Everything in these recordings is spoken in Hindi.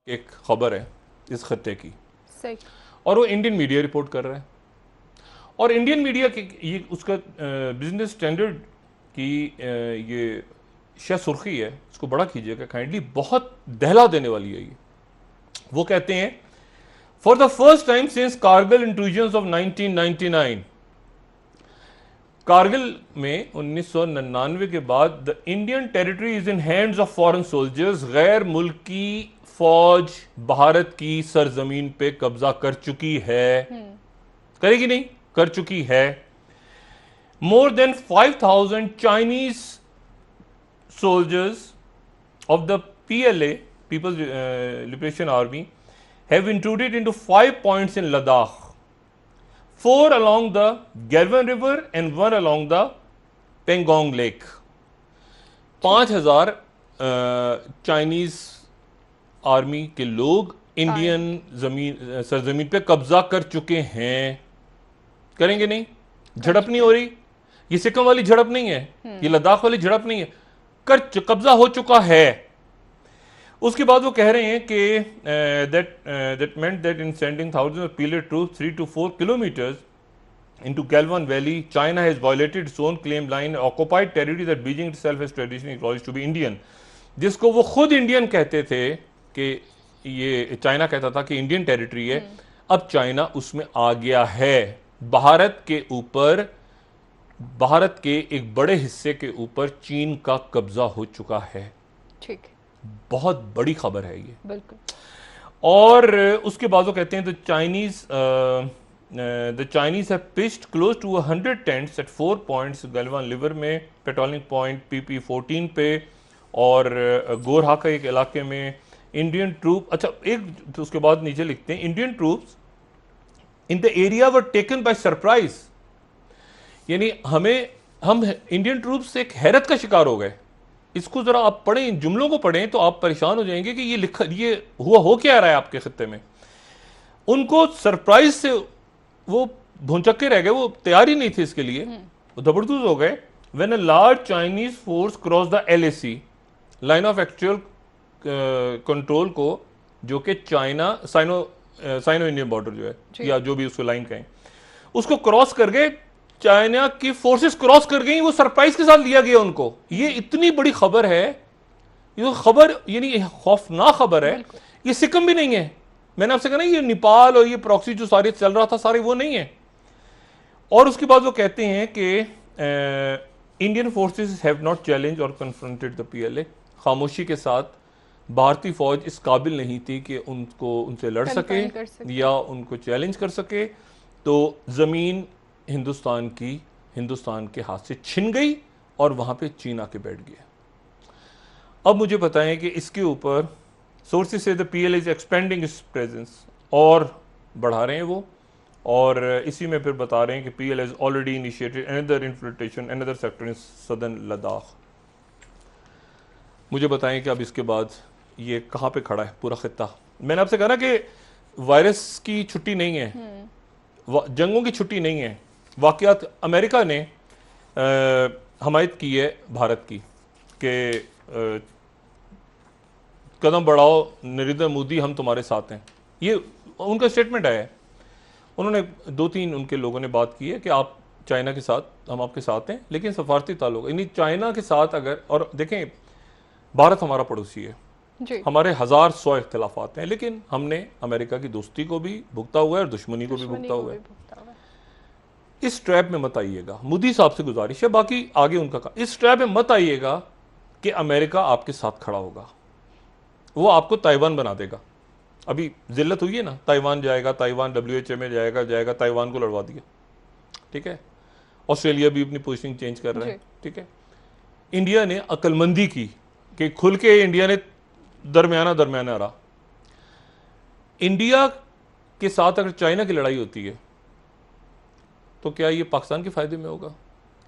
एक खबर है इस खत्ते की, सही। और वो इंडियन मीडिया रिपोर्ट कर रहा है। और इंडियन मीडिया की ये उसका बिजनेस स्टैंडर्ड की ये शायद सुर्खी है, इसको बड़ा कीजिएगा काइंडली, बहुत दहला देने वाली है ये। वो कहते हैं, for the first time since Kargil intrusion of 1999, Kargil में 1999 के बाद the Indian territory is in hands of foreign soldiers, गैर मुल्की फौज भारत की सरजमीन पे कब्जा कर चुकी है। करेगी नहीं, कर चुकी है। More than 5,000 Chinese soldiers of the PLA, People's Liberation Army, have intruded into 5 points in Ladakh, 4 along the Galvan River and 1 along the Pangong Lake. 5,000 Chinese army के लोग इंडियन जमीन सरजमीन पे कब्जा कर चुके हैं। करेंगे नहीं, झड़प नहीं हो रही, ये सिक्किम वाली झड़प नहीं है, ये लद्दाख वाली झड़प नहीं है, कब्जा हो चुका है। उसके बाद वो कह रहे हैं कि that meant that in sending thousands of PLA troops 3 to 4 kilometers into Galwan Valley, China has violated its own claim line, occupied territory that Beijing itself has traditionally acknowledged to be Indian, जिसको वो खुद इंडियन कहते थे, कि ये चाइना कहता था कि इंडियन टेरिटरी है। अब चाइना उसमें आ गया है। भारत के ऊपर, भारत के एक बड़े हिस्से के ऊपर चीन का कब्जा हो चुका है। ठीक है, बहुत बड़ी खबर है ये। बिल्कुल। और उसके बाद वो कहते हैं the Chinese have pitched close to 100 tents at 4 points, Galwan river में, पेट्रोलिंग पॉइंट PP14 पे, और गोरहा का एक इलाके में इंडियन ट्रूप। अच्छा, एक तो उसके बाद नीचे लिखते हैं, Indian troops in the area were taken by surprise, यानी हम इंडियन ट्रूप्स एक हैरत का शिकार हो गए। इसको जरा आप पढ़ें, इन जुमलों को पढ़ें तो आप परेशान हो जाएंगे कि ये हुआ हो क्या रहा है आपके खत्ते में। उनको सरप्राइज से वो भुंचक्के रह गए, वो तैयार ही नहीं थे इसके लिए, वो जबरदस्त हो गए। When a large Chinese force cross the LAC, line of actual control को, जो कि चाइना साइनो इंडियन बॉर्डर जो है, या जो भी उसको लाइन कहें, उसको क्रॉस कर गए। चाइना की फोर्सेस क्रॉस कर गई, वो सरप्राइज के साथ लिया गया उनको। ये इतनी बड़ी खबर है, ये खबर यानी खौफनाक खबर है। ये सिक्किम भी नहीं है, मैंने आपसे कहा ना, ये नेपाल और ये प्रॉक्सी जो सारे चल रहा था, सारे वो नहीं है। और उसके बाद वो कहते हैं कि Indian forces have not challenge और कन्फ्रंटेड द PLA, खामोशी के साथ भारतीय फौज इस काबिल नहीं थी कि उनसे लड़ सके या उनको चैलेंज कर सके। तो जमीन हिंदुस्तान के हाथ से छिन गई और वहां पे चीन आके बैठ गया। अब मुझे बताएं कि इसके ऊपर सोर्सेज से the PLA is expanding it's presence, और बढ़ा रहे हैं वो, और इसी में फिर बता रहे हैं कि PLA is already initiated another infiltration another sector in southern Ladakh. मुझे बताएं कि अब इसके बाद ये कहाँ पे खड़ा है पूरा खित्ता। मैंने आपसे कहा ना कि वायरस की छुट्टी नहीं है, जंगों की छुट्टी नहीं है। वाकयात अमेरिका ने हमायत की है भारत की कि कदम बढ़ाओ नरेंद्र मोदी, हम तुम्हारे साथ हैं। ये उनका स्टेटमेंट आया है। उन्होंने 2-3 उनके लोगों ने बात की है कि आप चाइना के साथ, हम आपके साथ हैं, लेकिन सफारती ताल्लुक, यानी चाइना के साथ अगर, और देखें भारत हमारा पड़ोसी है जी। हमारे 1,000 इख्तिलाफात हैं, लेकिन हमने अमेरिका की दोस्ती को भी भुगता हुआ है और दुश्मनी को भी भुगता हुआ है। इस ट्रैप में मत आइएगा, मोदी साहब से गुजारिश है, बाकी आगे उनका काम। इस ट्रैप में मत आइएगा कि अमेरिका आपके साथ खड़ा होगा, वो आपको ताइवान बना देगा। अभी जिल्लत हुई है ना, ताइवान जाएगा, ताइवान WHA में जाएगा, ताइवान को लड़वा दिया, ठीक है। ऑस्ट्रेलिया भी अपनी पोजीशन चेंज कर रहा है, ठीक है। इंडिया ने अक्लमंदी की कि खुल के इंडिया ने दरमियाना रहा। इंडिया के साथ अगर चाइना की लड़ाई होती है तो क्या ये पाकिस्तान के फायदे में होगा,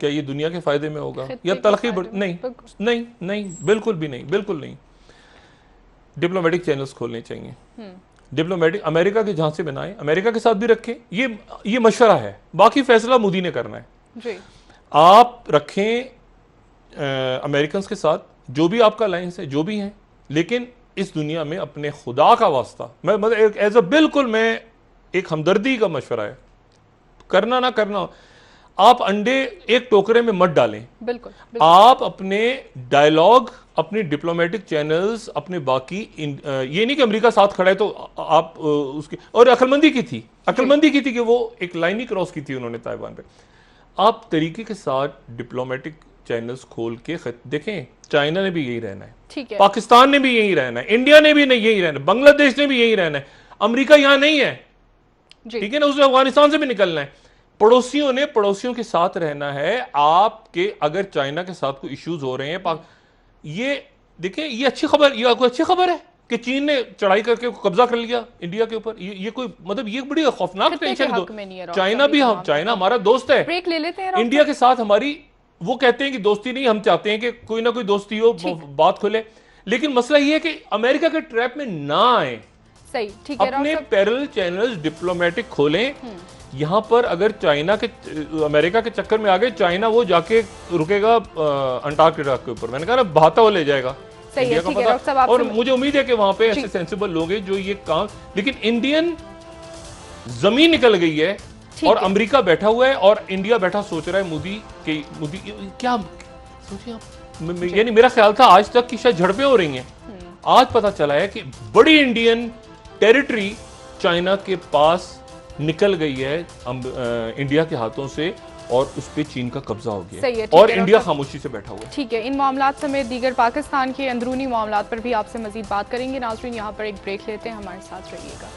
क्या ये दुनिया के फायदे में होगा, या तलखी नहीं, बिल्कुल भी नहीं, बिल्कुल नहीं। डिप्लोमेटिक चैनल्स खोलने चाहिए, डिप्लोमेटिक अमेरिका के झांसे बनाए, अमेरिका के साथ भी रखें। ये मशवरा है, बाकी फैसला मोदी ने करना है जी। आप रखें अमेरिकन के साथ जो भी आपका अलायंस है, जो भी है, लेकिन इस दुनिया में अपने खुदा का वास्ता, मैं मतलब एज अ बिल्कुल मैं एक हमदर्दी का मशवरा है, करना ना करना, आप अंडे एक टोकरे में मत डालें। बिल्कुल, आप अपने डायलॉग, अपने डिप्लोमेटिक चैनल्स, अपने बाकी ये नहीं कि अमेरिका साथ खड़ा है तो आप उसकी, और अक्लमंदी की थी, कि वो एक लाइन ही क्रॉस की थी उन्होंने ताइवान पे। आप तरीके के साथ डिप्लोमेटिक चैनल्स खोल के देखें, चाइना ने भी यही रहना है, ठीक है, पाकिस्तान ने भी यही रहना है, इंडिया ने भी नहीं यही रहना है, बांग्लादेश ने भी यही रहना है, अमेरिका यहां नहीं है, ठीक है ना, उसने अफगानिस्तान से भी निकलना है। पड़ोसियों ने पड़ोसियों के साथ रहना है। आपके अगर चाइना के साथ कोई इश्यूज हो रहे हैं, ये देखें, ये अच्छी खबर, ये कोई अच्छी खबर है कि चीन ने चढ़ाई करके कब्जा कर लिया इंडिया के ऊपर, ये कोई मतलब ये बड़ी खौफनाक टेंशन है। चाइना भी, हम चाइना हमारा दोस्त है, ब्रेक ले लेते हैं, इंडिया के साथ हमारी, वो कहते हैं कि दोस्ती नहीं, हम चाहते हैं कि कोई ना कोई दोस्ती हो, बात खुले, लेकिन मसला ये है कि अमेरिका के ट्रैप में ना आए। सही, ठीक है, अपने पैरेलल चैनल्स डिप्लोमेटिक खोलें। यहां पर अगर चाइना के, अमेरिका के चक्कर में आ गए, चाइना वो जाके रुकेगा अंटार्कटिका के ऊपर, मैंने कहा ना, बहाता हुआ ले जाएगा। सही है, ठीक है डॉक्टर साहब, और मुझे उम्मीद है कि वहां पे ऐसे सेंसिबल लोग हैं जो ये काम, लेकिन इंडियन जमीन निकल गई है और अमेरिका बैठा हुआ है और इंडिया बैठा सोच रहा है मोदी क्या सोचिए आप, यानी मेरा ख्याल था आज तक की शायद झड़पें हो रही हैं, आज पता चला है कि बड़ी इंडियन टेरिटरी चाइना के पास निकल गई है इंडिया के हाथों से, और उस पे चीन का कब्जा हो गया और इंडिया खामोशी से बैठा हुआ है। ठीक है, इन मामलात समेत दीगर पाकिस्तान के अंदरूनी मामलात पर भी आपसे मजीद बात करेंगे। नाज़रीन, यहाँ पर एक ब्रेक लेते हैं, हमारे साथ रहिएगा।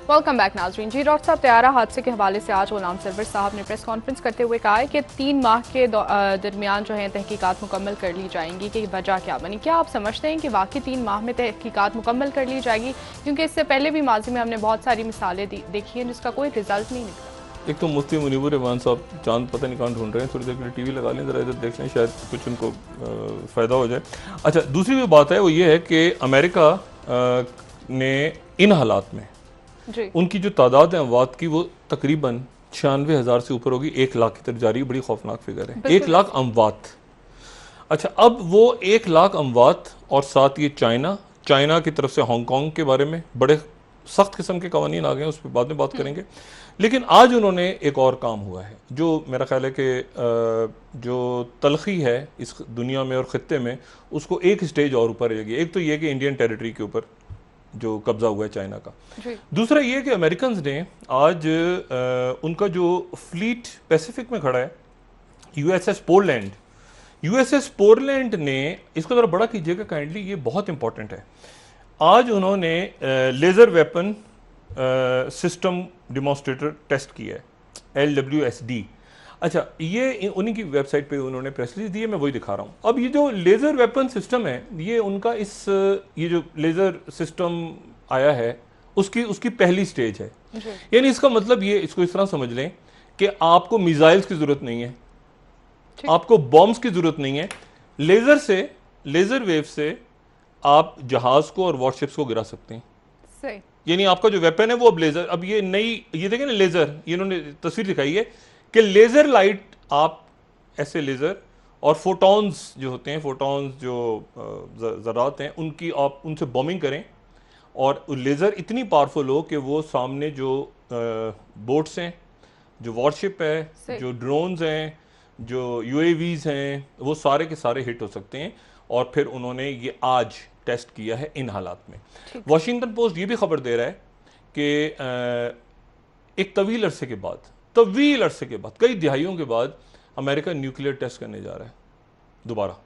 वेलकम बैक नाज़रीन। जी डॉक्टर साहब, तैयारा हादसे के हवाले से आज गुलाम सरवर साहब ने प्रेस कॉन्फ्रेंस करते हुए कहा है कि 3 माह के दरमियान जो है तहकीकात मुकम्मल कर ली जाएंगी, कि वजह क्या बनी। क्या आप समझते हैं कि वाकई 3 माह में तहकीकात मुकम्मल कर ली जाएगी? क्योंकि इससे पहले भी माजी में हमने बहुत सारी मिसालें देखी हैं जिसका कोई रिजल्ट नहीं निकला। एक तो मुफ्ती मुनीबुर रहमान साहब चांद पता नहीं कहाँ ढूंढ रहे हैं, थोड़ी देर के लिए टीवी लगा लें, जरा इधर देख लें, शायद कुछ उनको फ़ायदा हो जाए। अच्छा, दूसरी जो बात है वो ये है कि अमेरिका ने इन हालात में उनकी जो तादाद है अमवात की, वो तकरीबन 96,000 से ऊपर होगी, 1 लाख की तरफ जा रही है। बड़ी खौफनाक फिगर है, 1 लाख अमवात। अच्छा, अब वो 1 लाख अमवात और साथ ये चाइना की तरफ से हांगकांग के बारे में बड़े सख्त किस्म के कवानीन आ गए हैं, उस पर बाद में बात करेंगे। लेकिन आज उन्होंने एक और काम हुआ है जो मेरा ख्याल है कि जो तलखी है इस दुनिया में और ख़ित्ते में, उसको एक स्टेज और ऊपर रहेगी। एक तो ये कि इंडियन टेरिटरी के ऊपर जो कब्जा हुआ है चाइना का, दूसरा ये कि अमेरिकन ने आज उनका जो फ्लीट पैसिफिक में खड़ा है, यूएसएस पोलैंड ने, इसको जरा बड़ा कीजिएगा काइंडली, ये बहुत इंपॉर्टेंट है। आज उन्होंने laser weapon system demonstrator test किया है, LWSD। अच्छा, ये उन्हीं की वेबसाइट पे उन्होंने प्रेस रिलीज दी है, मैं वही दिखा रहा हूँ। अब ये जो लेज़र वेपन सिस्टम है, ये उनका ये जो लेज़र सिस्टम आया है उसकी पहली स्टेज है। यानी इसका मतलब ये, इसको इस तरह समझ लें कि आपको मिसाइल्स की ज़रूरत नहीं है, आपको बॉम्ब्स की ज़रूरत नहीं है, लेज़र वेव से आप जहाज़ को और वॉरशिप्स को गिरा सकते हैं। यानी आपका जो वेपन है वो अब लेज़र, अब ये देखें ना लेज़र, ये इन्होंने तस्वीर दिखाई है कि लेज़र लाइट, आप ऐसे लेज़र और फोटॉन्स जो होते हैं, फोटॉन्स जो ज़रात हैं, उनकी आप उनसे बॉम्बिंग करें और लेज़र इतनी पावरफुल हो कि वो सामने जो बोट्स हैं, जो वॉरशिप है, जो ड्रोन्स हैं, जो UAVs हैं, वो सारे के सारे हिट हो सकते हैं। और फिर उन्होंने ये आज टेस्ट किया है इन हालात में। वॉशिंगटन पोस्ट ये भी खबर दे रहा है कि एक तवील अरसे के बाद, कई दिहाइयों के बाद अमेरिका न्यूक्लियर टेस्ट करने जा रहा है, दोबारा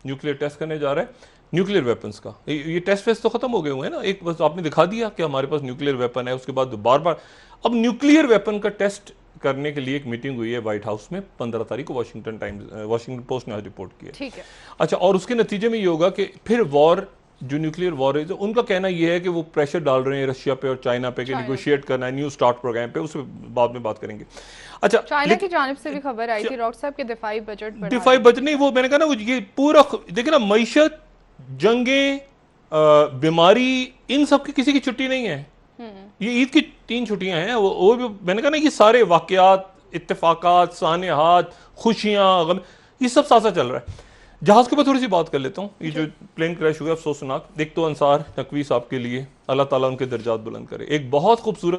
न्यूक्लियर टेस्ट करने जा रहा है, न्यूक्लियर वेपन्स का। ये टेस्ट वेस्ट तो खत्म हो गए हुए हैं ना, एक बस आपने दिखा दिया कि हमारे पास न्यूक्लियर वेपन है, उसके बाद बार बार अब न्यूक्लियर वेपन का टेस्ट करने के लिए एक मीटिंग हुई है व्हाइट हाउस में 15 तारीख को, वॉशिंगटन पोस्ट ने आज रिपोर्ट की है। ठीक है। अच्छा, और उसके नतीजे में ये होगा कि फिर वॉर, जो न्यूक्लियर वॉर है, तो उनका कहना यह है कि वो प्रेशर डाल रहे हैं रशिया पे और चाइना पे कि निगोशिएट करना है न्यू स्टार्ट प्रोग्राम पे, उस बाद में बात करेंगे। अच्छा, चाइना की जानिब से भी खबर आई थी डॉक्टर साहब के दिफाई बजट नहीं, वो मैंने कहा ना, ये पूरा देखिए ना, मईशत, जंगें, बीमारी, इन सब की किसी की छुट्टी नहीं है। ये ईद की 3 छुट्टियां हैं, वो भी मैंने कहा ना, ये सारे वाकयात इत्तेफाकात, सानेहात, खुशियां, गम, ये सब साथ साथ चल रहा है। जहाज के ऊपर थोड़ी सी बात कर लेता हूँ। ये जो प्लेन क्रैश हुआ अफसोसनाक, एक तो अंसार नकवी साहब के लिए अल्लाह ताला उनके दर्जात बुलंद करे, एक बहुत खूबसूरत